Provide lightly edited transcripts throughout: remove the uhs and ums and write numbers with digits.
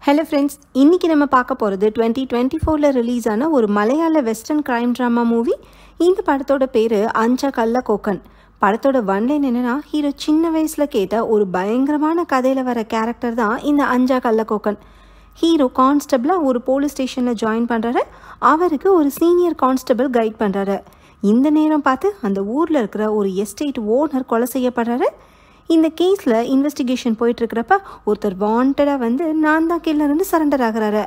Hello friends, இன்றைக்கி நம்ம பார்க்க போகிறது 2024 ரிலீஸ் ஆன ஒரு மலையாள வெஸ்டர்ன் கிரைம் ட்ராமா மூவி. இந்த படத்தோட பேர் அஞ்சா கல்ல கோக்கன். படத்தோட ஒன்லைன் என்னென்னா, ஹீரோ சின்ன வயசில் கேட்ட ஒரு பயங்கரமான கதையில் வர கேரக்டர் தான் இந்த அஞ்சா கல்ல கோக்கன். ஹீரோ கான்ஸ்டபிளாக ஒரு போலீஸ் ஸ்டேஷனில் ஜாயின் பண்ணுறாரு. அவருக்கு ஒரு சீனியர் கான்ஸ்டபிள் கைட் பண்ணுறாரு. இந்த நேரம் பார்த்து அந்த ஊரில் இருக்கிற ஒரு எஸ்டேட் ஓனர் கொலை செய்யப்படுறாரு. இந்த கேஸில் இன்வெஸ்டிகேஷன் போயிட்டுருக்கிறப்ப ஒருத்தர் வாண்டடாக வந்து நான் தான் கில்லர்னு சரண்டர் ஆகிறாரு.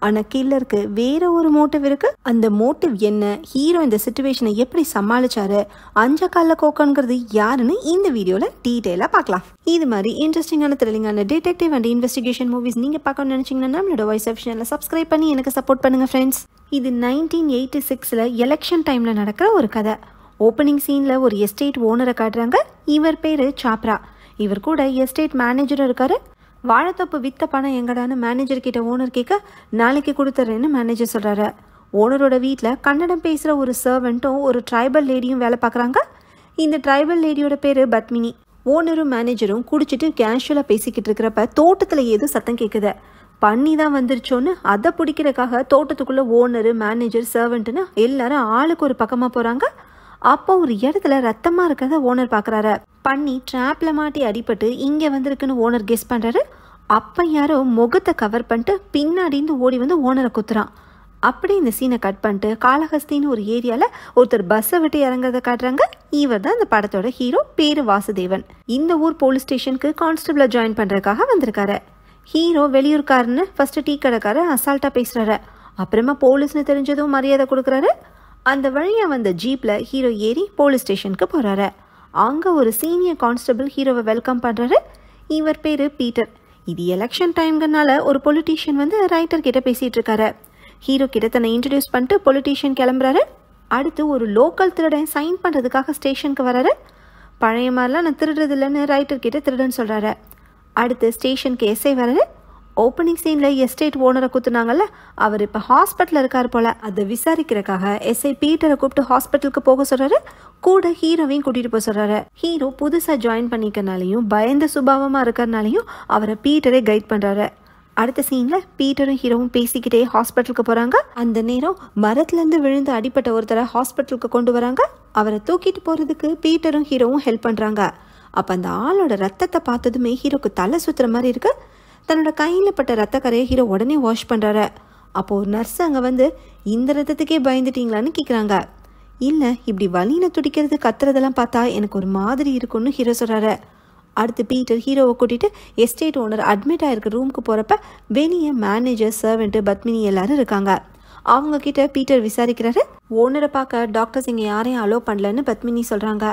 ஆனால் கில்லருக்கு வேறு ஒரு மோட்டிவ் இருக்குது. அந்த மோட்டிவ் என்ன, ஹீரோ இந்த சிச்சுவேஷனை எப்படி சமாளிச்சாரு, அஞ்சா கல்ல கோக்கன்கிறது யாருன்னு இந்த வீடியோவில் டீட்டெயிலாக பார்க்கலாம். இது மாதிரி இன்ட்ரெஸ்டிங்கான த்ரில்லிங்கான டிடெக்டிவ் அண்ட் இன்வெஸ்டிகேஷன் மூவிஸ் நீங்கள் பார்க்கணும்னு நினச்சிங்கன்னா நம்மளோட வாய்ஸ் ஆஃப் சேனலை சப்ஸ்கிரைப் பண்ணி எனக்கு சப்போர்ட் பண்ணுங்கள் ஃப்ரெண்ட்ஸ். இது 1986 எலெக்ஷன் டைமில் நடக்கிற ஒரு கதை. ஓப்பனிங் சீனில் ஒரு எஸ்டேட் ஓனரை காட்டுறாங்க. இவர் பேர் சாப்ரா. இவர் கூட எஸ்டேட் மேனேஜரும் இருக்காரு. வாழைத்தோப்பு வித்த பணம் எங்கடான்னு மேனேஜர் கிட்ட ஓனர் கேட்க, நாளைக்கு கொடுத்துட்றேன்னு மேனேஜர் சொல்கிறாரு. ஓனரோட வீட்டில் கன்னடம் பேசுகிற ஒரு சர்வெண்ட்டும் ஒரு ட்ரைபல் லேடியும் வேலை பார்க்குறாங்க. இந்த ட்ரைபல் லேடியோட பேர் பத்மினி. ஓனரும் மேனேஜரும் குடிச்சிட்டு கேஷுவலாக பேசிக்கிட்டு இருக்கிறப்ப தோட்டத்தில் ஏதோ சத்தம் கேட்குது. பண்ணி தான் வந்துருச்சோன்னு அதை பிடிக்கிறதுக்காக தோட்டத்துக்குள்ளே ஓனரு, மேனேஜர், சர்வெண்ட்டுன்னு எல்லாரும் ஆளுக்கு ஒரு பக்கமாக போகிறாங்க. அப்போ ஒரு இடத்துல ரத்தமாக இருக்கிறத ஓனர் பார்க்குறாரு. பண்ணி ட்ராப்பில் மாட்டி அடிபட்டு இங்கே வந்திருக்குன்னு ஓனர் கெஸ் பண்ணுறாரு. அப்போ யாரோ முகத்தை கவர் பண்ணிட்டு பின்னாடிந்து ஓடி வந்து ஓனரை குத்துறான். அப்படி இந்த சீனை கட் பண்ணிட்டு காளஹஸ்தின்னு ஒரு ஏரியாவில் ஒருத்தர் பஸ்ஸை விட்டு இறங்குறத காட்டுறாங்க. இவர் தான் இந்த படத்தோட ஹீரோ. பேரு வாசுதேவன். இந்த ஊர் போலீஸ் ஸ்டேஷனுக்கு கான்ஸ்டபிளை ஜாயின் பண்ணுறதுக்காக வந்திருக்காரு. ஹீரோ வெளியூர்காரன்னு ஃபஸ்ட்டு டீ கடைக்காரர் அசால்ட்டாக பேசுகிறாரு. அப்புறமா போலீஸ்னு தெரிஞ்சதும் மரியாதை கொடுக்குறாரு. அந்த வழியாக வந்த ஜீப்பில் ஹீரோ ஏறி போலீஸ் ஸ்டேஷனுக்கு போகிறாரு. அங்கே ஒரு சீனியர் கான்ஸ்டபிள் ஹீரோவை வெல்கம் பண்ணுறாரு. இவர் பேர் பீட்டர். இது எலெக்ஷன் டைம்கிறனால ஒரு பொலிட்டீஷியன் வந்து ரைட்டர் கிட்ட பேசிகிட்டு இருக்காரு. ஹீரோ கிட்ட தன்னை இன்ட்ரடியூஸ் பண்ணிட்டு பொலிட்டீஷியன் கிளம்புறாரு. அடுத்து ஒரு லோக்கல் திருடன் சைன் பண்ணுறதுக்காக ஸ்டேஷனுக்கு வராரு. பழைய மாதிரிலாம் நான் திருடுறது இல்லைன்னு ரைட்டர் கிட்ட திருடன்னு சொல்கிறாரு. அடுத்து ஸ்டேஷனுக்கு எஸ்ஐ வராரு. ஓப்பனிங் சீனில் எஸ்டேட் ஓனரை குத்துனாங்கல்ல, அவர் இப்போ ஹாஸ்பிட்டலில் இருக்கார் போல். அதை விசாரிக்கிறதுக்காக எஸ்ஐ பீட்டரை கூப்பிட்டு ஹாஸ்பிட்டலுக்கு போக சொல்கிறாரு. கூட ஹீரோவையும் கூட்டிகிட்டு போக சொல்கிறாரு. ஹீரோ புதுசாக ஜாயின் பண்ணிக்கிறனாலையும் பயந்த சுபாவமாக இருக்கிறனாலையும் அவரை பீட்டரே கைட் பண்ணுறாரு. அடுத்த சீனில் பீட்டரும் ஹீரோவும் பேசிக்கிட்டே ஹாஸ்பிட்டலுக்கு போகிறாங்க. அந்த நேரம் மரத்துலேருந்து விழுந்து அடிப்பட்ட ஒருத்தரை ஹாஸ்பிட்டலுக்கு கொண்டு வராங்க. அவரை தூக்கிட்டு போகிறதுக்கு பீட்டரும் ஹீரோவும் ஹெல்ப் பண்ணுறாங்க. அப்போ அந்த ஆளோட ரத்தத்தை பார்த்ததுமே ஹீரோக்கு தலை சுற்றுற மாதிரி இருக்கு. தன்னோட கையில் பட்ட ரத்தக்கரையை ஹீரோ உடனே வாஷ் பண்ணுறாரு. அப்போது ஒரு நர்ஸ் அங்கே வந்து, இந்த ரத்தத்துக்கே பயந்துட்டீங்களான்னு கேட்குறாங்க. இல்லை, இப்படி வலியில் துடிக்கிறது கத்துறதெல்லாம் பார்த்தா எனக்கு ஒரு மாதிரி இருக்குன்னு ஹீரோ சொல்கிறாரு. அடுத்து பீட்டர் ஹீரோவை கூட்டிகிட்டு எஸ்டேட் ஓனர் அட்மிட் ஆகிருக்க ரூமுக்கு போகிறப்ப வெளியே மேனேஜர், சர்வெண்ட்டு, பத்மினி எல்லாரும் இருக்காங்க. அவங்கக்கிட்ட பீட்டர் விசாரிக்கிறாரு. ஓனரை பார்க்க டாக்டர்ஸ் இங்கே யாரையும் அலோவ் பண்ணலன்னு பத்மினி சொல்கிறாங்க.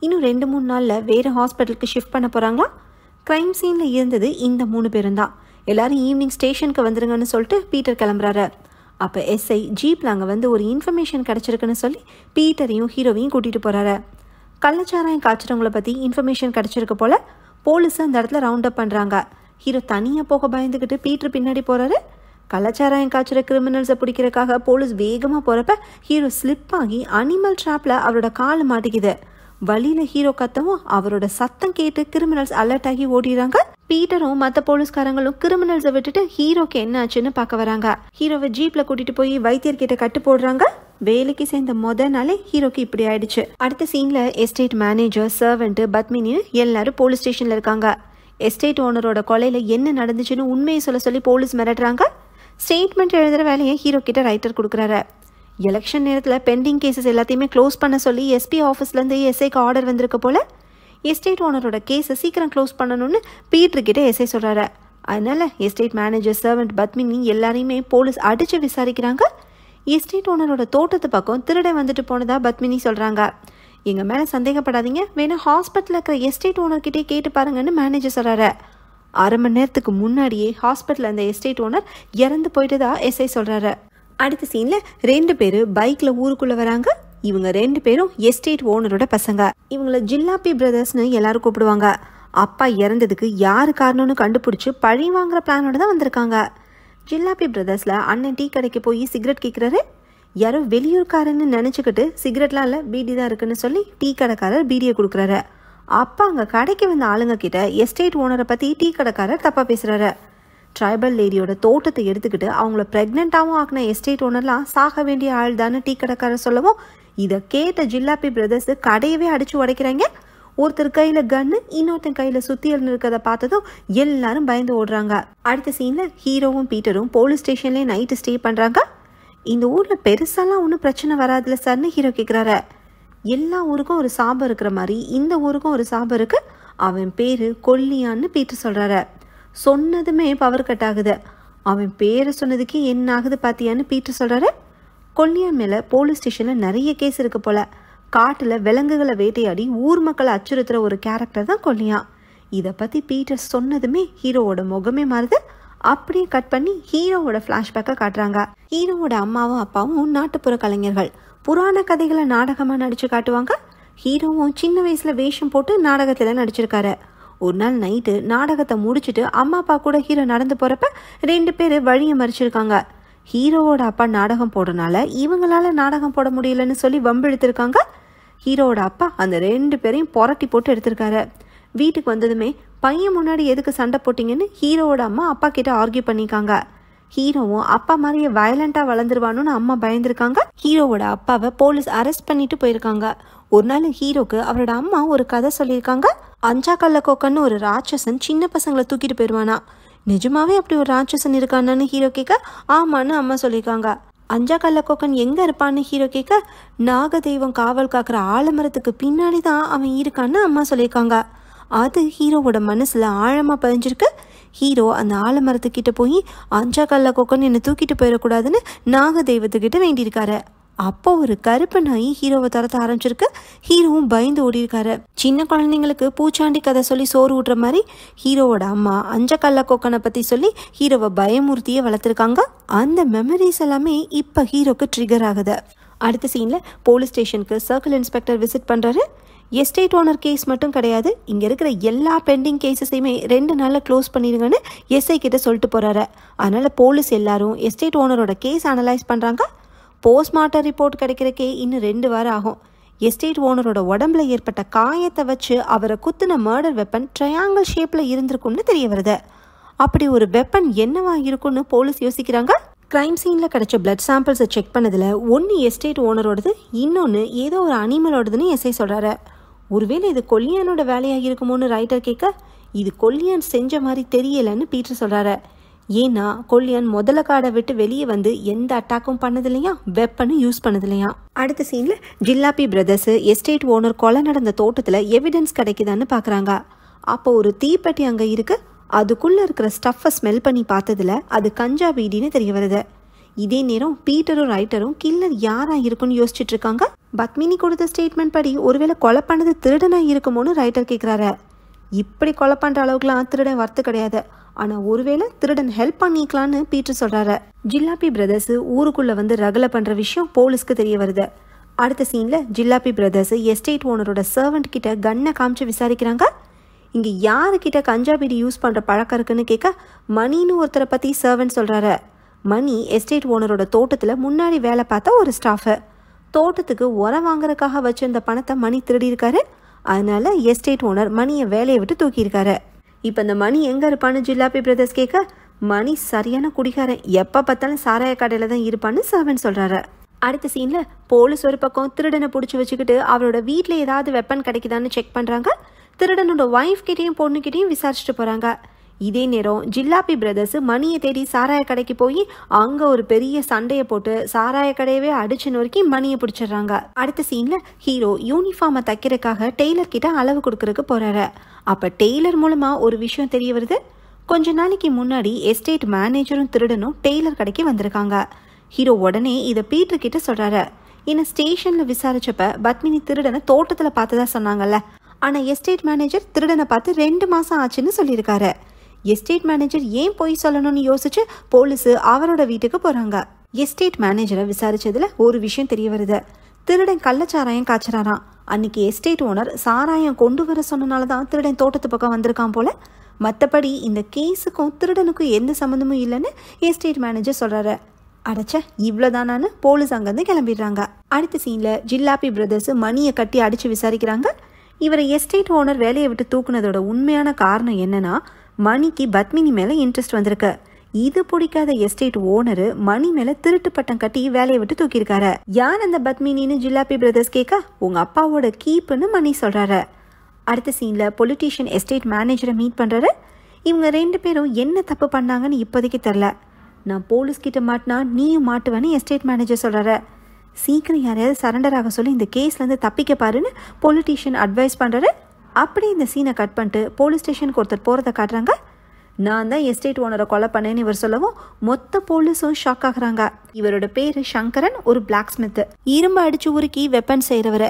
இன்னும் 2-3 நாளில் வேறு ஹாஸ்பிட்டலுக்கு ஷிஃப்ட் பண்ண போகிறாங்களா. க்ரைம் சீனில் இருந்தது இந்த 3 பேரும் தான். எல்லாரும் ஈவினிங் ஸ்டேஷனுக்கு வந்துருங்கன்னு சொல்லிட்டு பீட்டர் கிளம்புறாரு. அப்போ எஸ்ஐ ஜீப்பில் அங்கே வந்து ஒரு இன்ஃபர்மேஷன் கிடச்சிருக்குன்னு சொல்லி பீட்டரையும் ஹீரோவையும் கூட்டிகிட்டு போகிறாரு. கள்ளச்சாராயம் காய்ச்சறவங்கள பற்றி இன்ஃபர்மேஷன் கிடச்சிருக்கு போல். போலீஸ் அந்த இடத்துல ரவுண்ட் அப் பண்ணுறாங்க. ஹீரோ தனியாக போக பயந்துக்கிட்டு பீட்டர் பின்னாடி போகிறாரு. கள்ளச்சாராயம் காய்ச்சற கிரிமினல்ஸை பிடிக்கிறதுக்காக போலீஸ் வேகமாக போகிறப்ப ஹீரோ ஸ்லிப் ஆகி அனிமல் ட்ராப்பில் அவரோட கால் மாட்டிக்குது. வழியில் ஹீரோ கத்தவும் அவரோட சத்தம் கேட்டு கிரிமினல்ஸ் அலர்ட் ஆகி ஓடிடுறாங்க. பீட்டரும் மற்ற போலீஸ்காரங்களும் கிரிமினல்ஸை விட்டுட்டு ஹீரோக்கு என்ன ஆச்சுன்னு பார்க்க வராங்க. ஹீரோவை ஜீப்பில் கூட்டிகிட்டு போய் வைத்தியர்கிட்ட கட்டு போடுறாங்க. வேலைக்கு சேர்ந்த நாளே ஹீரோக்கு இப்படி ஆயிடுச்சு. அடுத்த சீனில் எஸ்டேட் மேனேஜர், சர்வெண்ட்டு, பத்மினி எல்லாரும் போலீஸ் ஸ்டேஷனில் இருக்காங்க. எஸ்டேட் ஓனரோட கொலையில் என்ன நடந்துச்சுன்னு உண்மையை சொல்ல சொல்லி போலீஸ் மிரட்டுறாங்க. ஸ்டேட்மெண்ட் எழுதுகிற வேலையை ஹீரோ கிட்ட ரைட்டர் கொடுக்குறாரு. எலெக்ஷன் நேரத்தில் பெண்டிங் கேசஸ் எல்லாத்தையுமே க்ளோஸ் பண்ண சொல்லி எஸ்பி ஆஃபீஸ்லேருந்து எஸ்ஐக்கு ஆர்டர் வந்திருக்க போல். எஸ்டேட் ஓனரோட கேஸை சீக்கிரம் க்ளோஸ் பண்ணணும்னு பீட்டர்கிட்ட எஸ்ஐ சொல்கிறாரு. அதனால் எஸ்டேட் மேனேஜர், சர்வெண்ட், பத்மினி எல்லாரையுமே போலீஸ் அடித்து விசாரிக்கிறாங்க. எஸ்டேட் ஓனரோட தோட்டத்து பக்கம் திருடன் வந்துட்டு போனதா பத்மினி சொல்கிறாங்க. எங்கள் மேலே சந்தேகப்படாதீங்க, வேணா ஹாஸ்பிட்டலில் இருக்கிற எஸ்டேட் ஓனர்கிட்டே கேட்டு பாருங்கன்னு மேனேஜர் சொல்கிறாரு. 1/2 மணி நேரத்துக்கு முன்னாடியே ஹாஸ்பிட்டலில் அந்த எஸ்டேட் ஓனர் இறந்து போயிட்டதா எஸ்ஐ சொல்கிறாரு. அடுத்த சீனில் 2 பேர் பைக்கில் ஊருக்குள்ளே வராங்க. இவங்க 2 பேரும் எஸ்டேட் ஓனரோட பசங்க. இவங்கள ஜில்லாப்பி பிரதர்ஸ்னு எல்லாரும் கூப்பிடுவாங்க. அப்பா இறந்ததுக்கு யார் காரணம்னு கண்டுபிடிச்சி பழி வாங்குற பிளானோட தான் வந்திருக்காங்க. ஜில்லாப்பி பிரதர்ஸில் அண்ணன் டீ கடைக்கு போய் சிகரெட் கேட்குறாரு. யாரோ வெளியூர்காரன்னு நினச்சிக்கிட்டு சிகரெட்லாம் இல்லை, பீடி தான் இருக்குன்னு சொல்லி டீ கடைக்காரர் பீடியை கொடுக்குறாரு. அப்போ அங்கே கடைக்கு வந்த ஆளுங்க கிட்ட எஸ்டேட் ஓனரை பற்றி டீ கடைக்காரர் தப்பாக பேசுகிறாரு. ட்ரைபல் லேடியோட தோட்டத்தை எடுத்துக்கிட்டு அவங்கள ப்ரெக்னெண்ட்டாகவும் ஆக்கின எஸ்டேட் ஓனர்லாம் சாக வேண்டிய ஆள் தானே டீ கடைக்காரர் சொல்லவும் இதை கேட்ட ஜில்லாபி பிரதர்ஸ் கடையவே அடிச்சு உடைக்கிறாங்க. ஒருத்தர் கையில கன்னு, இன்னொருத்தன் கையில சுத்தியல் இருக்கிறத பார்த்ததும் எல்லாரும் பயந்து ஓடுறாங்க. அடுத்த சீன்ல ஹீரோவும் பீட்டரும் போலீஸ் ஸ்டேஷன்லயே நைட்டு ஸ்டே பண்றாங்க. இந்த ஊர்ல பெருசாலாம் ஒன்றும் பிரச்சனை வராதுல சார்னு ஹீரோ கேட்குறாரு. எல்லா ஊருக்கும் ஒரு சாபம் இருக்கிற மாதிரி இந்த ஊருக்கும் ஒரு சாபம் இருக்கு. அவன் பேரு கொல்லியான்னு பீட்டர் சொல்றாரு. சொன்னதுமே பவர் கட் ஆகுது. அவன் பேரை சொன்னதுக்கே என்ன ஆகுது பாத்தியான்னு பீட்டர் சொல்றாரு. கொல்லியான் மேல போலீஸ் ஸ்டேஷன்ல நிறைய கேஸ் இருக்கு போல. காட்டுல விலங்குகளை வேட்டையாடி ஊர் மக்களை அச்சுறுத்துற ஒரு கேரக்டர் தான் கொல்லியான். இதை பத்தி பீட்டர் சொன்னதுமே ஹீரோவோட முகமே மாறுது. அப்படியே கட் பண்ணி ஹீரோவோட ஃப்ளாஷ்பேக்கை காட்டுறாங்க. ஹீரோவோட அம்மாவும் அப்பாவும் நாட்டுப்புற கலைஞர்கள். புராண கதைகளை நாடகமா நடிச்சு காட்டுவாங்க. ஹீரோவும் சின்ன வயசுல வேஷம் போட்டு நாடகத்துல நடிச்சிருக்காரு. ஒரு நாள் நைட்டு நாடகத்தை முடிச்சுட்டு அம்மா அப்பா கூட ஹீரோ நடந்து போறப்ப 2 பேர் வழியை மறிச்சிருக்காங்க. ஹீரோவோட அப்பா நாடகம் போடுறனால இவங்களால நாடகம் போட முடியலன்னு சொல்லி வம்பு எடுத்திருக்காங்க. ஹீரோவோட அப்பா அந்த 2 பேரையும் புரட்டி போட்டு எடுத்திருக்காரு. வீட்டுக்கு வந்ததுமே பையன் முன்னாடி எதுக்கு சண்டை போட்டிங்கன்னு ஹீரோவோட அம்மா அப்பா கிட்ட ஆர்கியூ பண்ணிக்காங்க. ஹீரோவும் அப்பா மாதிரியே வயலண்டா வளர்ந்துருவானு அம்மா பயந்துருக்காங்க. ஹீரோவோட அப்பாவை போலீஸ் அரெஸ்ட் பண்ணிட்டு போயிருக்காங்க. ஒரு நாள் ஹீரோக்கு அவரோட அம்மா ஒரு கதை சொல்லியிருக்காங்க. அஞ்சா கல்ல கோக்கன்னு ஒரு ராட்சசன் சின்ன பசங்களை தூக்கிட்டு போயிடுவானா. நிஜமாவே அப்படி ஒரு ராட்சசன் இருக்கானு ஹீரோ கேட்க ஆமான்னு அம்மா சொல்லியிருக்காங்க. அஞ்சா கல்ல கோக்கன் எங்க இருப்பான்னு ஹீரோ கேட்க நாக தெய்வம் காவல் காக்குற ஆலமரத்துக்கு பின்னாடி தான் அவன் இருக்கான்னு அம்மா சொல்லியிருக்காங்க. அது ஹீரோவோட மனசுல ஆழமா பதிஞ்சிருக்கு. ஹீரோ அந்த ஆலமரத்துக்கிட்ட போய் அஞ்சா கல்ல கோக்கன் என்னை தூக்கிட்டு போயிடக்கூடாதுன்னு நாக தெய்வத்துக்கிட்ட வேண்டியிருக்காரு. அப்போ ஒரு கருப்பு நாய் ஹீரோவை துரத்த ஆரம்பிச்சிருக்கு. ஹீரோவும் பயந்து ஓடி இருக்காரு. சின்ன குழந்தைங்களுக்கு பூச்சாண்டி கதை சொல்லி சோறு ஊட்டுற மாதிரி ஹீரோவோட அம்மா அஞ்ச கல்ல கோக்கனை பத்தி சொல்லி ஹீரோவை பயமுறுத்தியே வளர்த்துருக்காங்க. அந்த மெமரிஸ் எல்லாமே இப்ப ஹீரோக்கு ட்ரிகர் ஆகுது. அடுத்த சீன்ல போலீஸ் ஸ்டேஷனுக்கு சர்க்கிள் இன்ஸ்பெக்டர் விசிட் பண்றாரு. எஸ்டேட் ஓனர் கேஸ் மட்டும் கிடையாது, இங்க இருக்கிற எல்லா பெண்டிங் கேசஸையுமே 2 நாள்ல க்ளோஸ் பண்ணிடுங்கன்னு எஸ்ஐ கிட்ட சொல்லிட்டு போறாரு. அதனால போலீஸ் எல்லாரும் எஸ்டேட் ஓனரோட கேஸ் அனலைஸ் பண்றாங்க. போஸ்ட்மார்ட்டம் ரிப்போர்ட் கிடைக்கிறக்கே இன்னும் 2 வாரம் ஆகும். எஸ்டேட் ஓனரோட உடம்புல ஏற்பட்ட காயத்தை வச்சு அவரை குத்துன மர்டர் வெப்பன் ட்ரையாங்கிள் ஷேப்ல இருந்திருக்கும்னு தெரிய வருது. அப்படி ஒரு வெப்பன் என்னவா இருக்கும்னு போலீஸ் யோசிக்கிறாங்க. கிரைம் சீன்ல கிடைச்ச பிளட் சாம்பிள்ஸை செக் பண்ணதுல ஒன்னு எஸ்டேட் ஓனரோடது, இன்னொன்னு ஏதோ ஒரு அனிமலோடதுன்னு எஸ்ஐ சொல்றாரு. ஒருவேளை இது கொல்லியானோட வேலையா இருக்குமோன்னு ரைட்டர் கேட்க இது கொல்லியான் செஞ்ச மாதிரி தெரியலன்னு பீட்டர் சொல்றாரு. ஏன்னா கொல்லியான் முதல்ல காடை விட்டு வெளியே வந்து எந்த அட்டாக்கும் பண்ணது இல்லையா, வெப்பனும் யூஸ் பண்ணது இல்லையா. அடுத்த சீன்ல ஜில்லாபி பிரதர்ஸ் எஸ்டேட் ஓனர் கொலை நடந்த தோட்டத்துல எவிடன்ஸ் கிடைக்குதான்னு பாக்குறாங்க. அப்போ ஒரு தீப்பெட்டி அங்க இருக்கு. அதுக்குள்ள இருக்கிற ஸ்டஃப்பை ஸ்மெல் பண்ணி பார்த்ததுல அது கஞ்சா பீடின்னு தெரிய வருது. இதே நேரம் பீட்டரும் ரைட்டரும் கில்லர் யாரா இருக்குன்னு யோசிச்சுட்டு இருக்காங்க. பத்மினி கொடுத்த ஸ்டேட்மெண்ட் படி ஒருவேளை கொலை பண்ணது திருடனா இருக்குமோன்னு ரைட்டர் கேட்கிறாரு. இப்படி கொலை பண்ற அளவுக்குலாம் திருடன் வர்த்து கிடையாது, ஆனா ஒருவேளை திருடன் ஹெல்ப் பண்ணிக்கலான்னு பீட்டர் சொல்றாரு. ஜில்லாபி பிரதர்ஸ் ஊருக்குள்ள வந்து ரகலை பண்ற விஷயம் போலீஸ்க்கு தெரிய வருது. அடுத்த சீன்ல ஜில்லாபி பிரதர்ஸ் எஸ்டேட் ஓனரோட சர்வெண்ட் கிட்ட கன்னை காமிச்சு விசாரிக்கிறாங்க. இங்க யாருக்கிட்ட கஞ்சா பீடி யூஸ் பண்ற பழக்கம் இருக்குன்னு கேட்க மணின்னு ஒருத்தரை பத்தி சர்வெண்ட் சொல்றாரு. மணி எஸ்டேட் ஓனரோட தோட்டத்துல முன்னாடி வேலை பார்த்த ஒரு ஸ்டாஃப். தோட்டத்துக்கு உரம் வாங்குறதுக்காக வச்சிருந்த பணத்தை மணி திருடி இருக்காரு. அதனால எஸ்டேட் ஓனர் மணியை வேலையை விட்டு தூக்கியிருக்காரு. இப்போ இந்த மணி எங்கே இருப்பான்னு ஜில்லாபி பிரதர்ஸ் கேட்க மணி சரியான குடிகாரன், எப்போ பார்த்தாலும் சாராய கடையில் தான் இருப்பான்னு சர்வெண்ட் சொல்கிறாரு. அடுத்த சீனில் போலீஸ் ஒரு பக்கம் திருடனை பிடிச்சி வச்சுக்கிட்டு அவரோட வீட்டில் ஏதாவது வெப்பன் கிடைக்குதான்னு செக் பண்ணுறாங்க. திருடனோட ஒய்ஃப் கிட்டேயும் பொண்ணுக்கிட்டையும் விசாரிச்சுட்டு போகிறாங்க. இதே நேரம் ஜில்லாபி பிரதர்ஸ் மணியை தேடி சாராய கடைக்கு போய் அங்கே ஒரு பெரிய சண்டையை போட்டு சாராய கடையவே அடிச்சு நொறுக்கி மணியை பிடிச்சிடுறாங்க. அடுத்த சீன்ல ஹீரோ யூனிஃபார்மை தைக்கிறதுக்காக டெய்லர் கிட்ட அளவு கொடுக்கறதுக்கு போறாரு. அப்ப டெய்லர் மூலமா ஒரு விஷயம் தெரிய வருது. கொஞ்ச நாளைக்கு முன்னாடி எஸ்டேட் மேனேஜரும் திருடனும் டெய்லர் கடைக்கு வந்திருக்காங்க. ஹீரோ உடனே இதை பீட்டர் கிட்ட சொல்றாரு. ஏன்னா ஸ்டேஷன்ல விசாரிச்சப்ப பத்மினி திருடனை தோட்டத்துல பார்த்ததா சொன்னாங்கல்ல, ஆனா எஸ்டேட் மேனேஜர் திருடனை பார்த்து 2 மாசம் ஆச்சுன்னு சொல்லியிருக்காரு. எஸ்டேட் மேனேஜர் ஏன் போய் சொல்லணும்னு யோசிச்சு போலீஸ் அவரோட வீட்டுக்கு போறாங்க. எஸ்டேட் மேனேஜரை விசாரிச்சதுல ஒரு விஷயம் தெரிய வருது. திருடன் கள்ளச்சாராயம் காய்ச்சறாராம். அன்னைக்கு எஸ்டேட் ஓனர் சாராயம் கொண்டு வர சொன்னனாலதான் திருடன் தோட்டத்து பக்கம் வந்திருக்கான் போல. மற்றபடி இந்த கேஸுக்கும் திருடனுக்கும் எந்த சம்மந்தமும் இல்லைன்னு எஸ்டேட் மேனேஜர் சொல்றாரு. அடைச்ச இவ்வளவுதானான்னு போலீஸ் அங்கிருந்து கிளம்பிடுறாங்க. அடுத்த சீன்ல ஜில்லாபி பிரதர்ஸ் மணியை கட்டி அடிச்சு விசாரிக்கிறாங்க. இவரை எஸ்டேட் ஓனர் வேலையை விட்டு தூக்குனதோட உண்மையான காரணம் என்னன்னா, மணிக்கு பத்மினி மேலே இன்ட்ரெஸ்ட் வந்திருக்கு. இது பிடிக்காத எஸ்டேட் ஓனரு மணி மேலே திருட்டு பட்டம் கட்டி வேலையை விட்டு தூக்கியிருக்காரு. யார் அந்த பத்மினின்னு ஜிலாபி பிரதர்ஸ் கேட்க, உங்க அப்பாவோட கீப்புன்னு மணி சொல்றாரு. அடுத்த சீன்ல பொலிட்டீஷியன் எஸ்டேட் மேனேஜரை மீட் பண்றாரு. இவங்க 2 பேரும் என்ன தப்பு பண்ணாங்கன்னு இப்போதைக்கு தெரில. நான் போலீஸ் கிட்ட மாட்டினா நீயும் மாட்டுவேன்னு எஸ்டேட் மேனேஜர் சொல்றாரு. சீக்கிரம் யாரையாவது சரண்டர் ஆக சொல்லி இந்த கேஸ்லேருந்து தப்பிக்க பாருன்னு பொலிட்டீஷியன் அட்வைஸ் பண்ணுறாரு. அப்படியே இந்த சீனை கட் பண்ணிட்டு போலீஸ் ஸ்டேஷனுக்கு ஒருத்தர் போகிறத காட்டுறாங்க. நான் தான் எஸ்டேட் ஓனரை கொலை பண்ணேன்னு இவர் சொல்லவும் மொத்த போலீஸும் ஷாக் ஆகுறாங்க. இவரோட பேர் சங்கரன், ஒரு பிளாக் ஸ்மித். இரும்பு அடிச்சு உருக்கி வெப்பன் செய்கிறவர்.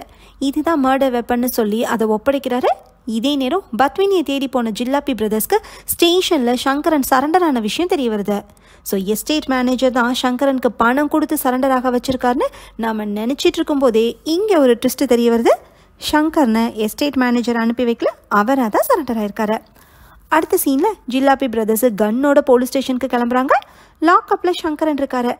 இதுதான் மர்டர் வெப்பன்னு சொல்லி அதை ஒப்படைக்கிறாரு. இதே நேரம் பத்மினியை தேடி போன ஜில்லாபி பிரதர்ஸ்க்கு ஸ்டேஷனில் சங்கரன் சரண்டர் ஆன விஷயம் தெரிய வருது. ஸோ எஸ்டேட் மேனேஜர் தான் சங்கரனுக்கு பணம் கொடுத்து சரண்டராக வச்சிருக்காருன்னு நாம் நினச்சிட்டு இருக்கும்போதே இங்கே ஒரு ட்விஸ்ட் தெரிய வருது. சங்கர்னை எஸ்டேட் மேனேஜர் அனுப்பி வைக்கல, அவராக தான் சரண்டர் ஆயிருக்காரு. அடுத்த சீனில் ஜில்லாபி பிரதர்ஸு கன்னோட போலீஸ் ஸ்டேஷனுக்கு கிளம்புறாங்க. லாக்அப்பில் சங்கரன் இருக்காரு.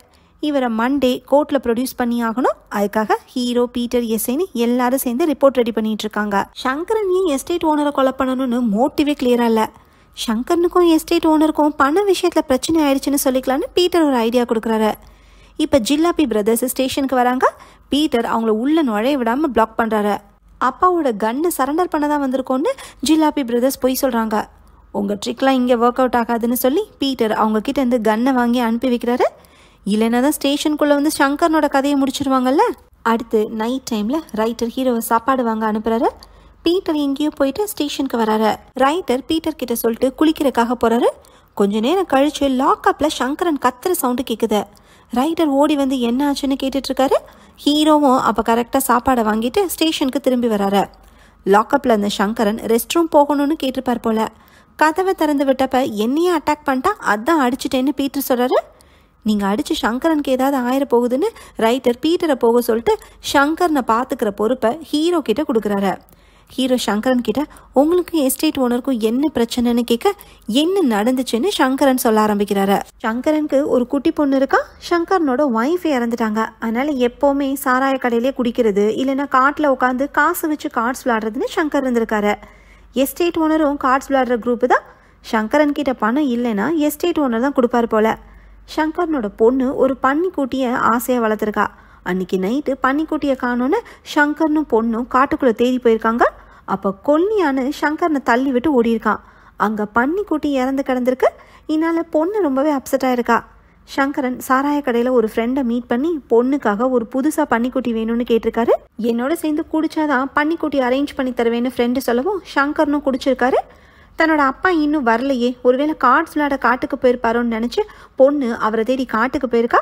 இவரை மண்டே கோர்ட்டில் ப்ரொடியூஸ் பண்ணி ஆகணும். அதுக்காக ஹீரோ, பீட்டர், எஸ்ஐன்னு எல்லாரும் சேர்ந்து ரிப்போர்ட் ரெடி பண்ணிட்டு இருக்காங்க. சங்கரன் ஏன் எஸ்டேட் ஓனரை கொலை பண்ணணும்னு மோட்டிவே கிளியரா இல்லை. சங்கரனுக்கும் எஸ்டேட் ஓனருக்கும் பண விஷயத்தில் பிரச்சனை ஆயிடுச்சுன்னு சொல்லிக்கலான்னு பீட்டர் ஒரு ஐடியா கொடுக்குறாரு. இப்போ ஜில்லாபி பிரதர்ஸ் ஸ்டேஷனுக்கு வராங்க. பீட்டர் அவங்கள உள்ள நுழைய விடாமல் பிளாக் பண்ணுறாரு. அப்பாவோட கன்னை சரண்டர் பண்ண தான் வந்திருக்கோன்னு ஜில்லாபி பிரதர்ஸ் போய் சொல்கிறாங்க. உங்கள் ட்ரிக்லாம் இங்கே ஒர்க் அவுட் ஆகாதுன்னு சொல்லி பீட்டர் அவங்க கிட்ட இருந்து கன்னை வாங்கி அனுப்பி வைக்கிறாரு. இல்லைன்னா தான் ஸ்டேஷனுக்குள்ளே வந்து சங்கரனோட கதையை முடிச்சிருவாங்கல்ல. அடுத்து நைட் டைமில் ரைட்டர் ஹீரோவை சாப்பாடு வாங்க அனுப்புகிறாரு. பீட்டர் எங்கேயோ போயிட்டு ஸ்டேஷனுக்கு வராரு. ரைட்டர் பீட்டர் கிட்ட சொல்லிட்டு குளிக்கிறதுக்காக போகிறாரு. கொஞ்ச நேரம் கழிச்சு லாக்அப்பில் சங்கரன் கத்துற சவுண்டு கேட்குது. ரைட்டர் ஓடி வந்து என்ன ஆச்சுன்னு கேட்டுட்ருக்காரு. ஹீரோவும் அப்போ கரெக்டாக சாப்பாடை வாங்கிட்டு ஸ்டேஷனுக்கு திரும்பி வராரு. லாக்அப்பில் அந்த சங்கரன் ரெஸ்ட் ரூம் போகணும்னு கேட்டிருப்பார் போல. கதவை திறந்து விட்டப்ப என்னையே அட்டாக் பண்ணிட்டா, அதான் அடிச்சிட்டேன்னு பீட்டர் சொல்கிறாரு. நீங்கள் அடித்து சங்கரனுக்கு ஏதாவது ஆயிர போகுதுன்னு ரைட்டர் பீட்டரை போக சொல்லிட்டு சங்கரனை பார்த்துக்கிற பொறுப்பை ஹீரோ கிட்ட கொடுக்குறாரு. ஹீரோ சங்கரன் கிட்ட உங்களுக்கு எஸ்டேட் ஓனருக்கும் என்ன பிரச்சனைன்னு கேட்க என்ன நடந்துச்சுன்னு சங்கரன் சொல்ல ஆரம்பிக்கிறாரு. சங்கரனுக்கு ஒரு குட்டி பொண்ணு இருக்கா. சங்கரனோட ஒய்ஃப் இறந்துட்டாங்க. அதனால எப்போவுமே சாராய கடையிலே குடிக்கிறது, இல்லைன்னா காட்டில் உட்காந்து காசு வச்சு கார்ட்ஸ் விளாடுறதுன்னு சங்கர் இருந்திருக்காரு. எஸ்டேட் ஓனரும் கார்ட்ஸ் விளாடுற குரூப்பு தான். சங்கரன் கிட்ட பணம் இல்லைன்னா எஸ்டேட் ஓனர் தான் கொடுப்பாரு போல. சங்கரனோட பொண்ணு ஒரு பன்னிக்குட்டியை ஆசையாக வளர்த்துருக்கா. அன்னைக்கு நைட்டு பன்னிக்குட்டியை காணோன்னு சங்கரனும் பொண்ணும் காட்டுக்குள்ளே தேடி போயிருக்காங்க. அப்போ கொல்லியான்னு சங்கரனை தள்ளி விட்டு ஓடியிருக்கான். அங்கே பன்னிக்குட்டி இறந்து கிடந்திருக்கு. இதனால பொண்ணு ரொம்பவே அப்செட்டாக இருக்கா. சங்கரன் சாராய கடையில் ஒரு ஃப்ரெண்டை மீட் பண்ணி பொண்ணுக்காக ஒரு புதுசாக பன்னிக்குட்டி வேணும்னு கேட்டிருக்காரு. என்னோட சேர்ந்து குடிச்சாதான் பன்னிக்குட்டி அரேஞ்ச் பண்ணி தருவேன்னு ஃப்ரெண்டு சொல்லவும் சங்கரனும் குடிச்சிருக்காரு. தன்னோட அப்பா இன்னும் வரலையே, ஒருவேளை கார்ட்ஸ் விளையாட காட்டுக்கு போயிருப்பாரோன்னு நினச்சி பொண்ணு அவரை தேடி காட்டுக்கு போயிருக்கா.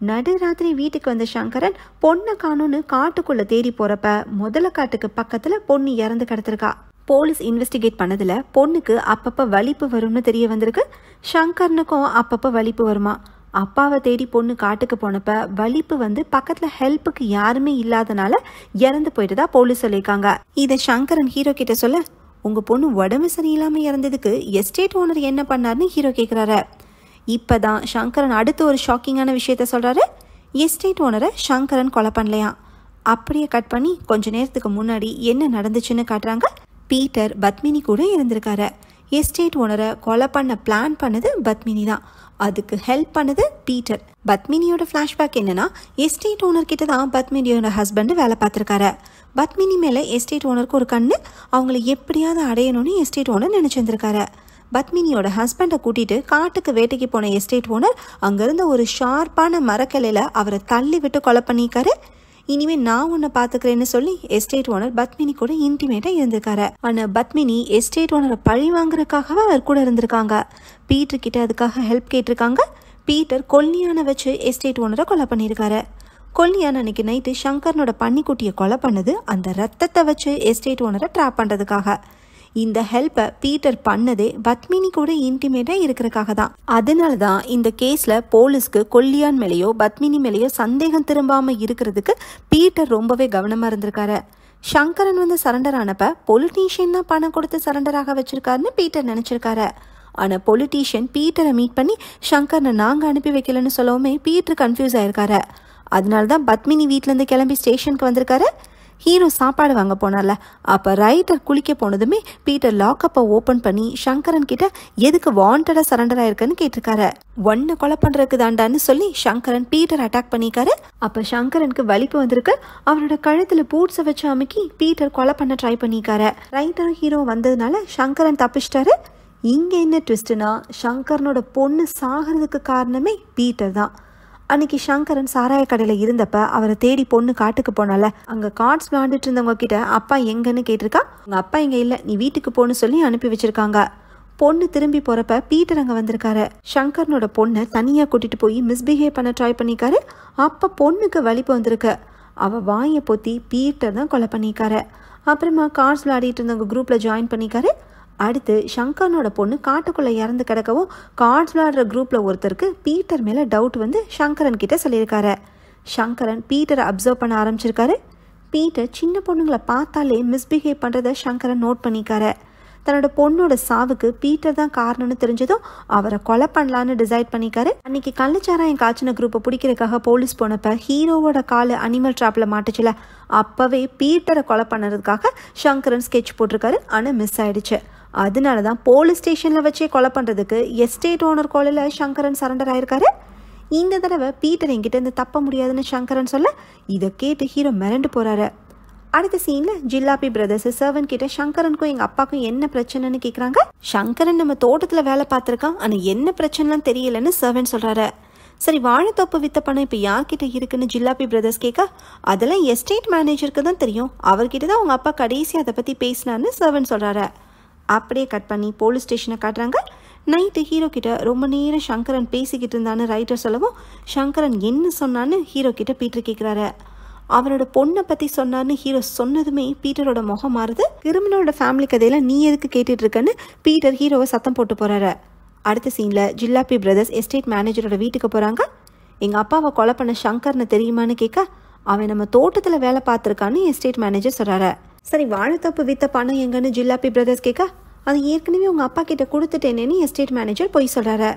நடுராத்திரி வீட்டுக்கு வந்த சங்கரன் பொண்ணை காணும்னு காட்டுக்குள்ளே தேடி போகிறப்ப முதல காட்டுக்கு பக்கத்தில் பொண்ணு இறந்து கிடந்திருக்கா. போலீஸ் இன்வெஸ்டிகேட் பண்ணதில் பொண்ணுக்கு அப்பப்போ வலிப்பு வரும்னு தெரிய வந்திருக்கு. சங்கரனுக்கும் அப்பப்போ வலிப்பு வருமா. அப்பாவை தேடி பொண்ணு காட்டுக்கு போனப்ப வலிப்பு வந்து பக்கத்தில் ஹெல்ப்புக்கு யாருமே இல்லாதனால இறந்து போயிட்டுதா போலீஸ் சொல்லியிருக்காங்க. இதை சங்கரன் ஹீரோ கிட்ட சொல்ல, உங்கள் பொண்ணு உடம்பு சரியில்லாமல் இறந்ததுக்கு எஸ்டேட் ஓனர் என்ன பண்ணார்னு ஹீரோ கேட்குறாரு. இப்போ தான் சங்கரன் அடுத்து ஒரு ஷாக்கிங்கான விஷயத்த சொல்கிறாரு. எஸ்டேட் ஓனரை சங்கரன் கொலை பண்ணலையா. அப்படியே கட் பண்ணி கொஞ்ச நேரத்துக்கு முன்னாடி என்ன நடந்துச்சுன்னு காட்டுறாங்க. பீட்டர் பத்மினி கூட இருந்திருக்காரு. எஸ்டேட் ஓனரை கொலை பண்ண பிளான் பண்ணது பத்மினி தான். அதுக்கு ஹெல்ப் பண்ணது பீட்டர். பத்மினியோட ஃப்ளாஷ்பேக் என்னன்னா, எஸ்டேட் ஓனர் கிட்ட தான் பத்மினியோட ஹஸ்பண்ட் வேலை பார்த்துருக்காரு. பத்மினி மேலே எஸ்டேட் ஓனருக்கு ஒரு கண்ணு. அவங்கள எப்படியாவது அடையணும்னு எஸ்டேட் ஓனர் நினச்சிருந்திருக்காரு. பத்மினியோட ஹஸ்பண்டை கூட்டிட்டு காட்டுக்கு வேட்டைக்கு போன எஸ்டேட் ஓனர் அங்கிருந்த ஒரு ஷார்ப்பான மரக்கிளையில அவரை தள்ளி விட்டு கொலை பண்ணியிருக்காரு. இனிமேல் நான் உன்னை பார்த்துக்கிறேன்னு சொல்லி எஸ்டேட் ஓனர் பத்மினி கூட இன்டிமேட்டாக இருந்திருக்காரு. ஆனால் பத்மினி எஸ்டேட் ஓனரை பழி வாங்குறதுக்காகவே அவர் கூட இருந்திருக்காங்க. பீட்டர் கிட்ட அதுக்காக ஹெல்ப் கேட்டிருக்காங்க. பீட்டர் கொல்லியான வச்சு எஸ்டேட் ஓனரை கொலை பண்ணியிருக்காரு. கொல்லியான அன்னைக்கு நைட்டு சங்கரனோட பன்னிக்குட்டியை கொலை பண்ணது அந்த ரத்தத்தை வச்சு எஸ்டேட் ஓனரை ட்ராப் பண்ணுறதுக்காக. இந்த ஹெல்ப்பை பீட்டர் பண்ணதே பத்மினி கூட இன்டிமேட்டாக இருக்கிறதுக்காக தான். அதனால தான் இந்த கேஸில் போலீஸ்க்கு கொல்லியான் மேலேயோ பத்மினி மேலேயோ சந்தேகம் திரும்பாமல் இருக்கிறதுக்கு பீட்டர் ரொம்பவே கவனமாக இருந்திருக்காரு. சங்கரன் வந்து சரண்டர் ஆனப்ப பொலிட்டீஷியன் தான் பணம் கொடுத்து சரண்டராக வச்சிருக்காருன்னு பீட்டர் நினச்சிருக்காரு. ஆனால் பொலிட்டீஷியன் பீட்டரை மீட் பண்ணி சங்கரனை நாங்கள் அனுப்பி வைக்கலன்னு சொல்லவுமே பீட்டர் கன்ஃபியூஸ் ஆயிருக்காரு. அதனால தான் பத்மினி வீட்டிலேருந்து கிளம்பி ஸ்டேஷனுக்கு வந்திருக்காரு. ஹீரோ சாப்பாடு வாங்க போனார்ல, அப்போ ரைட்டர் குளிக்க போனதுமே பீட்டர் லாக்கப்பை ஓப்பன் பண்ணி சங்கரன் கிட்ட எதுக்கு வாண்டடா சரண்டர் ஆயிருக்குன்னு கேட்டிருக்காரு. ஒன்ன கொலை பண்றதுக்கு தாண்டான்னு சொல்லி சங்கரன் பீட்டர் அட்டாக் பண்ணிக்காரு. அப்ப சங்கரனுக்கு வலிப்பு வந்திருக்கு. அவரோட கழுத்துல பூட்ஸை வச்சு அமுக்கி பீட்டர் கொலை பண்ண ட்ரை பண்ணிக்காரு. ரைட்டர் ஹீரோ வந்ததுனால சங்கரன் தப்பிச்சிட்டாரு. இங்க என்ன ட்விஸ்ட்னா, சங்கரனோட பொண்ணு சாகிறதுக்கு காரணமே பீட்டர் தான். அன்னைக்கு சங்கரன் சாராய கடையில் இருந்தப்ப அவரை தேடி பொண்ணு காட்டுக்கு போனால, அங்கே கார்ட்ஸ் விளாண்டுட்டு இருந்தவங்க கிட்ட அப்பா எங்கன்னு கேட்டிருக்கா. உங்கள் அப்பா இங்கே இல்லை, நீ வீட்டுக்கு போன்னு சொல்லி அனுப்பி வச்சிருக்காங்க. பொண்ணு திரும்பி போகிறப்ப பீட்டர் அங்கே வந்திருக்காரு. சங்கரனோட பொண்ணை தனியாக கூட்டிட்டு போய் மிஸ்பிஹேவ் பண்ண ட்ரை பண்ணிக்காரு. அப்போ பொண்ணுக்கு வலிப்பு வந்திருக்கு. அவள் வாயை பொத்தி பீட்டர் தான் கொலை பண்ணிக்காரு. அப்புறமா கார்ட்ஸ் விளையாடிட்டு இருந்தவங்க குரூப்பில் ஜாயின் பண்ணிக்காரு. அடுத்து சங்கரனோட பொண்ணு காட்டுக்குள்ளே இறந்து கிடக்கவும் கார்ட்ஸ் விளையாடுற குரூப்பில் ஒருத்தருக்கு பீட்டர் மேலே டவுட் வந்து சங்கரன் கிட்ட சொல்லியிருக்காரு. சங்கரன் பீட்டரை அப்சர்வ் பண்ண ஆரம்பிச்சிருக்காரு. பீட்டர் சின்ன பொண்ணுங்களை பார்த்தாலே மிஸ்பிஹேவ் பண்ணுறதை சங்கரன் நோட் பண்ணிக்காரு. தன்னோட பொண்ணோட சாவுக்கு பீட்டர் தான் காரணம்னு தெரிஞ்சதும் அவரை கொலை பண்ணலான்னு டிசைட் பண்ணிக்காரு. அன்னைக்கு கள்ளச்சாராயம் காய்ச்சின குரூப்பை பிடிக்கிறதுக்காக போலீஸ் போனப்ப ஹீரோவோட காலு அனிமல் ட்ராப்பில் மாட்டுச்சுல, அப்போவே பீட்டரை கொலை பண்ணுறதுக்காக சங்கரன் ஸ்கெட்ச் போட்டிருக்காரு. ஆனால் மிஸ் ஆயிடுச்சு. அதனால தான் போலீஸ் ஸ்டேஷனில் வச்சே கொலை பண்ணுறதுக்கு எஸ்டேட் ஓனர் காலில் சங்கரன் சரண்டர் ஆயிருக்காரு. இந்த தடவை பீட்டர் என்கிட்ட இருந்து தப்ப முடியாதுன்னு சங்கரன் சொல்ல, இதை கேட்டு ஹீரோ மிரண்டு போகிறாரு. அடுத்த சீனில் ஜில்லாபி பிரதர்ஸ் சர்வன் கிட்ட சங்கரனுக்கும் எங்கள் அப்பாவுக்கும் என்ன பிரச்சனைன்னு கேட்குறாங்க. சங்கரன் நம்ம தோட்டத்தில் வேலை பார்த்துருக்கான், ஆனால் என்ன பிரச்சனைலாம் தெரியலன்னு சர்வன் சொல்கிறாரு. சரி, வாழைத்தோப்பு வித்த பணம் இப்போ யார்கிட்ட இருக்குன்னு ஜில்லாபி பிரதர்ஸ் கேட்க, அதெல்லாம் எஸ்டேட் மேனேஜருக்கு தான் தெரியும், அவர்கிட்ட தான் உங்கள் அப்பா கடைசி அதை பற்றி பேசினான்னு சர்வன் சொல்கிறாரு. அப்படியே கட் பண்ணி போலீஸ் ஸ்டேஷனை காட்டுறாங்க. நைட்டு ஹீரோ கிட்ட ரொம்ப நேரம் சங்கரன் பேசிக்கிட்டு இருந்தான்னு ரைட்டர் சொல்லவும், சங்கரன் என்ன சொன்னான்னு ஹீரோ கிட்ட பீட்டர் கேட்குறாரு. அவரோட பொண்ணை பற்றி சொன்னான்னு ஹீரோ சொன்னதுமே பீட்டரோட முகம் மாறுது. கிரிமினலோட ஃபேமிலி கதையில நீ எதுக்கு கேட்டுட்டு இருக்கன்னு பீட்டர் ஹீரோவை சத்தம் போட்டு போறாரு. அடுத்த சீனில் ஜில்லாபி பிரதர்ஸ் எஸ்டேட் மேனேஜரோட வீட்டுக்கு போகிறாங்க. எங்கள் அப்பாவை கொலை பண்ண சங்கர்னு தெரியுமான்னு கேட்க, அவன் நம்ம தோட்டத்தில் வேலை பார்த்துருக்கான்னு எஸ்டேட் மேனேஜர் சொல்கிறாரு. சரி, வாழைத்தோப்பு வித்த பணம் எங்கன்னு ஜில்லாபி பிரதர்ஸ் கேட்க, அது ஏற்கனவே உங்கள் அப்பா கிட்ட கொடுத்துட்டேனேன்னு எஸ்டேட் மேனேஜர் போய் சொல்கிறாரு.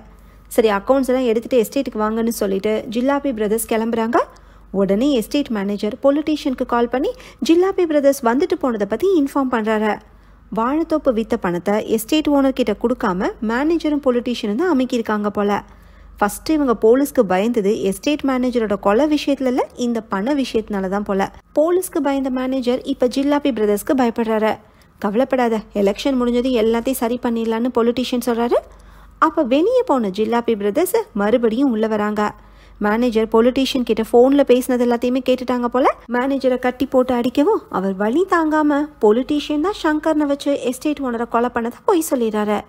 சரி, அக்கௌண்ட்ஸ் எல்லாம் எடுத்துகிட்டு எஸ்டேட்டுக்கு வாங்கன்னு சொல்லிட்டு ஜில்லாபி பிரதர்ஸ் கிளம்புறாங்க. உடனே எஸ்டேட் மேனேஜர் பொலிட்டீஷியனுக்கு கால் பண்ணி ஜில்லாபி பிரதர்ஸ் வந்துட்டு போனதை பற்றி இன்ஃபார்ம் பண்ணுறாரு. வாழைத்தோப்பு வித்த பணத்தை எஸ்டேட் ஓனர் கிட்ட கொடுக்காம மேனேஜரும் பொலிட்டீஷியனும் தான் அமைக்கியிருக்காங்க போல. ஃபஸ்ட்டு இவங்க போலீஸ்க்கு பயந்தது எஸ்டேட் மேனேஜரோட கொலை விஷயத்துல இல்லை, இந்த பண விஷயத்தினால தான் போல. போலீஸ்க்கு பயந்த மேனேஜர் இப்போ ஜில்லாபி பிரதர்ஸ்க்கு பயப்படுறாரு. கவலைப்படாத, எலெக்ஷன் முடிஞ்சது எல்லாத்தையும் சரி பண்ணிடலான்னு பொலிட்டீஷியன் சொல்கிறாரு. அப்போ வெளியே போன ஜில்லாபி பிரதர்ஸ் மறுபடியும் உள்ளே வராங்க. மேனேஜர் பொலிட்டீஷியன் கிட்ட ஃபோனில் பேசினது எல்லாத்தையுமே கேட்டுட்டாங்க போல. மேனேஜரை கட்டி போட்டு அடிக்கவும் அவர் வழி தாங்காம பொலிட்டீஷியன் தான் சங்கர்னை வச்சு எஸ்டேட் ஓனரை கொலை பண்ணதை போய் சொல்லிடுறாரு.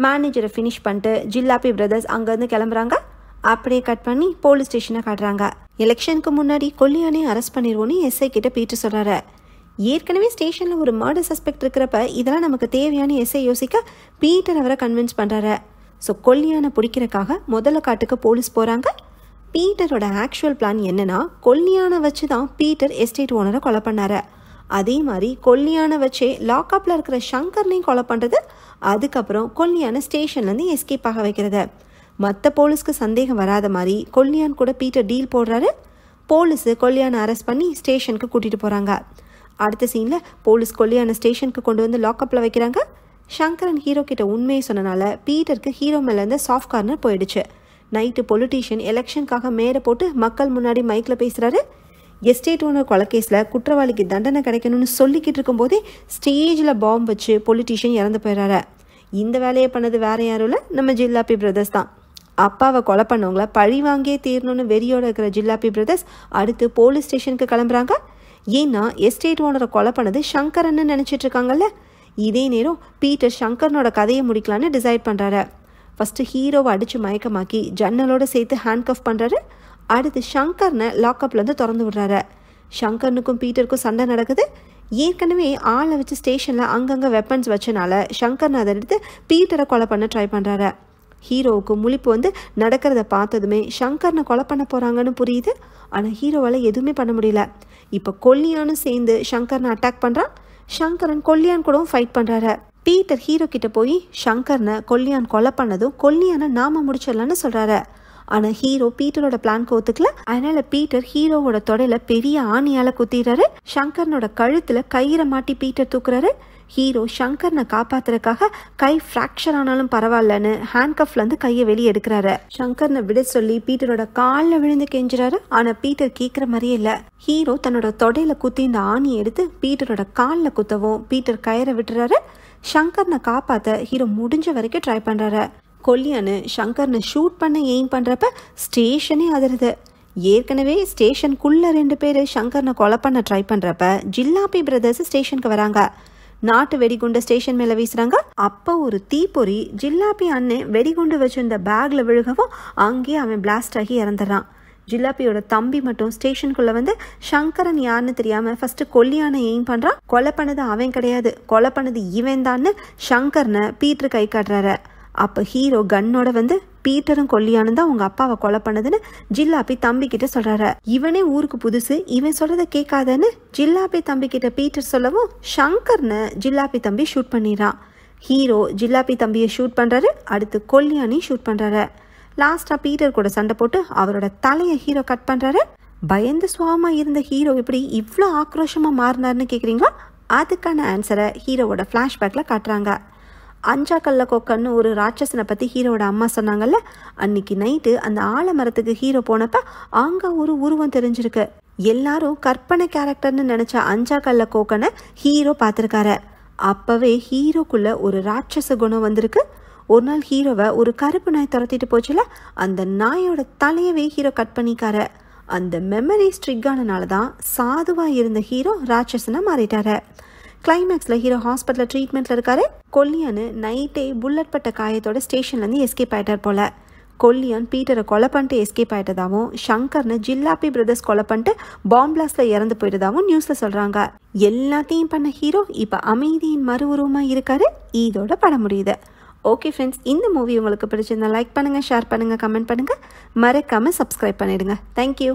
மேனேஜரை ஃபினிஷ் பண்ணிட்டு ஜில்லாபி பிரதர்ஸ் அங்கேருந்து கிளம்புறாங்க. அப்படியே கட் பண்ணி போலீஸ் ஸ்டேஷனை காட்டுறாங்க. எலெக்ஷனுக்கு முன்னாடி கொல்லியானே அரெஸ்ட் பண்ணிடுவோன்னு எஸ்ஐ கிட்ட பீட்டர் சொல்கிறாரு. ஏற்கனவே ஸ்டேஷனில் ஒரு மர்டர் சஸ்பெக்ட் இருக்கிறப்ப இதெல்லாம் நமக்கு தேவையான எஸ்ஐ யோசிக்க பீட்டர் அவரை கன்வின்ஸ் பண்ணுறாரு. ஸோ கொல்லியானை பிடிக்கிறக்காக முதல்ல காட்டுக்கு போலீஸ் போகிறாங்க. பீட்டரோட ஆக்சுவல் பிளான் என்னன்னா, கொல்லியானை வச்சு தான் பீட்டர் எஸ்டேட் ஓனரை கொலை பண்ணாரு. அதே மாதிரி கொல்லியானை வச்சே லாக்அப்பில் இருக்கிற சங்கர்னையும் கொலை பண்ணுறது, அதுக்கப்புறம் கொல்லியான ஸ்டேஷன்லேருந்து எஸ்கேப் ஆக வைக்கிறது. மற்ற போலீஸ்க்கு சந்தேகம் வராத மாதிரி கொல்லியான் கூட பீட்டர் டீல் போடுறாரு. போலீஸு கொல்லியானை அரெஸ்ட் பண்ணி ஸ்டேஷனுக்கு கூட்டிகிட்டு போகிறாங்க. அடுத்த சீனில் போலீஸ் கொல்லியான ஸ்டேஷனுக்கு கொண்டு வந்து லாக்அப்பில் வைக்கிறாங்க. சங்கரன் ஹீரோ கிட்ட உண்மையை சொன்னனால பீட்டருக்கு ஹீரோ மேலேருந்து சாஃப்ட் கார்னர் போயிடுச்சு. நைட்டு பொலிட்டீஷியன் எலெக்ஷனுக்காக மேடை போட்டு மக்கள் முன்னாடி மைக்கில் பேசுகிறாரு. எஸ்டேட் ஓனர் கொலைகேஸில் குற்றவாளிக்கு தண்டனை கிடைக்கணும்னு சொல்லிக்கிட்டு இருக்கும்போதே ஸ்டேஜில் பாம்பு வச்சு பொலிட்டீஷியன் இறந்து போயிடுறாரு. இந்த வேலையை பண்ணது வேற யாரும் இல்லை, நம்ம ஜில்லாபி பிரதர்ஸ் தான். அப்பாவை கொலை பண்ணவங்கள பழி வாங்கியே தீரணும்னு வெறியோட இருக்கிற ஜில்லாபி பிரதர்ஸ் அடுத்து போலீஸ் ஸ்டேஷனுக்கு கிளம்புறாங்க. ஏன்னா எஸ்டேட் ஓனரை கொலை பண்ணது சங்கரன்னு நினச்சிட்டு இருக்காங்கல்ல. இதே நேரம் பீட்டர் சங்கரனோட கதையை முடிக்கலான்னு டிசைட் பண்ணுறாரு. ஃபஸ்ட்டு ஹீரோவை அடித்து மயக்கமாக்கி ஜன்னலோடு சேர்த்து ஹேண்ட்கஃப் பண்ணுறாரு. அடுத்து சங்கர்னை லாக்அப்லேருந்து திறந்து விடுறாரு. சங்கர்னுக்கும் பீட்டருக்கும் சண்டை நடக்குது. ஏற்கனவே ஆளை வச்சு ஸ்டேஷனில் அங்கங்கே வெப்பன்ஸ் வச்சனால சங்கர்னை அதை எடுத்து பீட்டரை கொலை பண்ண ட்ரை பண்ணுறாரு. ஹீரோவுக்கு முழிப்பு வந்து நடக்கிறத பார்த்ததுமே சங்கர்னை கொலை பண்ண போகிறாங்கன்னு புரியுது. ஆனால் ஹீரோவால் எதுவுமே பண்ண முடியல. இப்போ கொல்லியானும் சேர்ந்து சங்கர்னை அட்டாக் பண்ணுறான். சங்கரன் கொல்லியான் கூடவும் ஃபைட் பண்ணுறாரு. பீட்டர் ஹீரோ கிட்ட போய் சங்கர்னை கொல்லியான் கொலை பண்ணதும் கொல்லியான நாம முடிச்சிடலான்னு சொல்கிறாரு. ஆனால் ஹீரோ பீட்டரோட பிளான்க்கு ஒத்துக்கல. அதனால பீட்டர் ஹீரோவோட தொடையில பெரிய ஆணியால குத்திடுறாரு. சங்கரனோட கழுத்துல கயிறை மாட்டி பீட்டர் தூக்குறாரு. ஹீரோ சங்கரனை காப்பாத்துறதுக்காக கை ஃப்ராக்சர் ஆனாலும் பரவாயில்லன்னு ஹேண்ட்கஃப்ல இருந்து கையை வெளியே எடுக்கிறாரு. சங்கரனை விட சொல்லி பீட்டரோட காலில் விழுந்து கெஞ்சுறாரு. ஆனா பீட்டர் கேட்குற மாதிரியே இல்லை. ஹீரோ தன்னோட தொடையில குத்தி இந்த ஆணியை எடுத்து பீட்டரோட காலில் குத்தவும் பீட்டர் கயிறை விட்டுறாரு. சங்கரனை காப்பாற்ற ஹீரோ முடிஞ்ச வரைக்கும் ட்ரை பண்றாரு. கொல்லியானு சங்கரனை ஷூட் பண்ண எய்ம் பண்றப்ப ஸ்டேஷனே அதிருது. ஏற்கனவே ஸ்டேஷனுக்குள்ள 2 பேர் சங்கரனை கொலை பண்ண ட்ரை பண்றப்ப ஜில்லாபி பிரதர்ஸ் ஸ்டேஷனுக்கு வராங்க. நாட்டு வெடிகுண்டு ஸ்டேஷன் மேல வீசுறாங்க. அப்போ ஒரு தீப்பொறி ஜில்லாபி அண்ணன் வெடிகுண்டு வச்சிருந்த பேக்ல விழுகவும் அங்கேயே அவன் பிளாஸ்ட் ஆகி இறந்துடுறான். ஜில்லாபியோட தம்பி மட்டும் ஸ்டேஷனுக்குள்ள வந்து சங்கரன் யாருன்னு தெரியாம ஃபர்ஸ்ட் கொல்லியான எய்ம் பண்றான். கொலை பண்ணது அவன் கிடையாது, கொலை பண்ணது இவன் தான்னு சங்கரனை பீட்டர் கை காட்டுறாரு. அப்போ ஹீரோ கன்னோட வந்து பீட்டரும் கொல்லியானு தான் உங்க அப்பாவை கொலை பண்ணதுன்னு ஜில்லாபி தம்பி கிட்ட சொல்றாரு. இவனே ஊருக்கு புதுசு, இவன் சொல்றத கேட்காதன்னு ஜில்லாபி தம்பி கிட்ட பீட்டர் சொல்லவும் சங்கர்னு ஜில்லாபி தம்பி ஷூட் பண்ணிடுறான். ஹீரோ ஜில்லாபி தம்பியை ஷூட் பண்றாரு. அடுத்து கொல்லியானையும் ஷூட் பண்றாரு. லாஸ்டா பீட்டர் கூட சண்டை போட்டு அவரோட தலையை ஹீரோ கட் பண்றாரு. பயந்து சுவாமா இருந்த ஹீரோ எப்படி இவ்வளோ ஆக்ரோஷமா மாறினார்னு கேக்குறீங்களா? அதுக்கான ஆன்சரை ஹீரோவோட ஃபிளாஷ்பேக்ல காட்டுறாங்க. அஞ்சா கல்ல கொக்கன்னு ஒரு ராட்சசனை பற்றி ஹீரோட அம்மா சொன்னாங்கல்ல, அன்னைக்கு நைட்டு அந்த ஆலமரத்துக்கு ஹீரோ போனப்ப அங்கே ஒரு உருவம் தெரிஞ்சிருக்கு. எல்லாரும் கற்பனை கேரக்டர்னு நினச்ச அஞ்சா கல்ல கோக்கனை ஹீரோ பார்த்துருக்காரு. அப்போவே ஹீரோக்குள்ள ஒரு ராட்சச குணம் வந்திருக்கு. ஒரு நாள் ஹீரோவை ஒரு கருப்பு நாய் துரத்திட்டு போச்சுல, அந்த நாயோட தலையவே ஹீரோ கட் பண்ணிக்காரு. அந்த மெமரி ஸ்ட்ரிக் ஆனனால தான் சாதுவாக இருந்த ஹீரோ ராட்சசனை மாறிட்டாரு. கிளைமேக்ஸில் ஹீரோ ஹாஸ்பிட்டலில் ட்ரீட்மெண்ட்டில் இருக்காரு. கொல்லியானு நைட்டே புல்லட் பட்ட காயத்தோட ஸ்டேஷன்லேருந்து எஸ்கேப் ஆகிட்டார் போல. கொல்லியான் பீட்டரை கொலை பண்ணிட்டு எஸ்கேப் ஆகிட்டதாகவும் ஷங்கர்னு ஜில்லாபி பிரதர்ஸ் கொலை பண்ணிட்டு பாம் பிளாஸ்டில் இறந்து போயிட்டதாகவும் நியூஸில் சொல்கிறாங்க. எல்லாத்தையும் பண்ண ஹீரோ இப்போ அமைதியின் மறு உருவமாக இருக்காரு. இதோட படம் முடியுது. ஓகே ஃப்ரெண்ட்ஸ், இந்த மூவி உங்களுக்கு பிடிச்சிருந்தா லைக் பண்ணுங்கள், ஷேர் பண்ணுங்கள், கமெண்ட் பண்ணுங்கள், மறக்காமல் சப்ஸ்கிரைப் பண்ணிடுங்க. தேங்க்யூ.